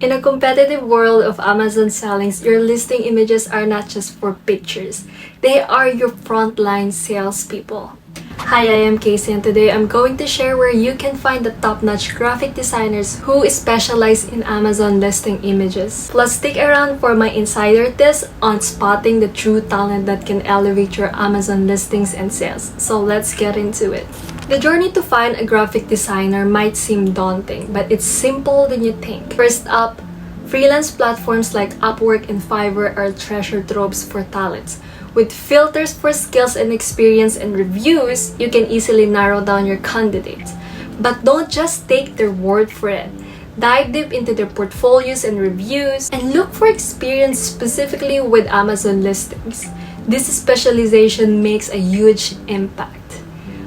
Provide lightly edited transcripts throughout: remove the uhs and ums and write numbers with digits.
In a competitive world of Amazon sellings, your listing images are not just for pictures. They are your frontline salespeople. Hi, I am Casey and today I'm going to share where you can find the top-notch graphic designers who specialize in Amazon listing images. Plus, stick around for my insider tips on spotting the true talent that can elevate your Amazon listings and sales. So let's get into it. The journey to find a graphic designer might seem daunting, but it's simple than you think. First up, freelance platforms like Upwork and Fiverr are treasure troves for talents. With filters for skills and experience and reviews, you can easily narrow down your candidates. But don't just take their word for it. Dive deep into their portfolios and reviews and look for experience specifically with Amazon listings. This specialization makes a huge impact.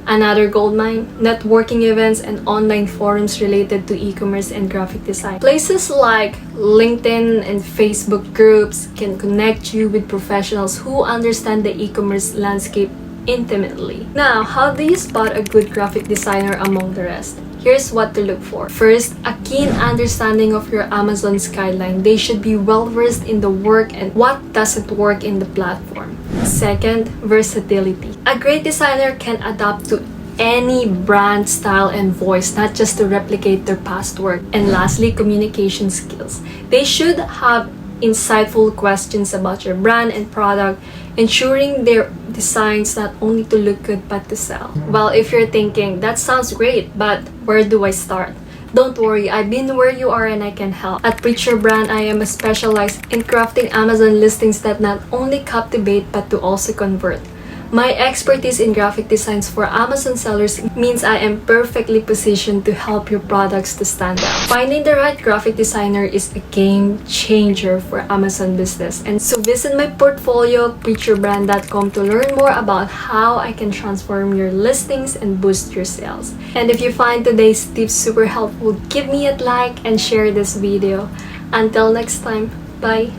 Another goldmine, networking events and online forums related to e-commerce and graphic design. Places like LinkedIn and Facebook groups can connect you with professionals who understand the e-commerce landscape intimately. Now, how do you spot a good graphic designer among the rest? Here's what to look for. First, a keen understanding of your Amazon skyline. They should be well versed in the work and what doesn't work in the platform. Second, versatility. A great designer can adapt to any brand, style, and voice, not just to replicate their past work. And lastly, communication skills. They should have insightful questions about your brand and product, ensuring their designs not only to look good but to sell. Well, if you're thinking, that sounds great, but where do I start? Don't worry, I've been where you are and I can help. At Preacher Brand, I am specialized in crafting Amazon listings that not only captivate but to also convert. My expertise in graphic designs for Amazon sellers means I am perfectly positioned to help your products to stand out. Finding the right graphic designer is a game changer for Amazon business. And so visit my portfolio, preacherbrand.com, to learn more about how I can transform your listings and boost your sales. And if you find today's tips super helpful, give me a like and share this video. Until next time, bye!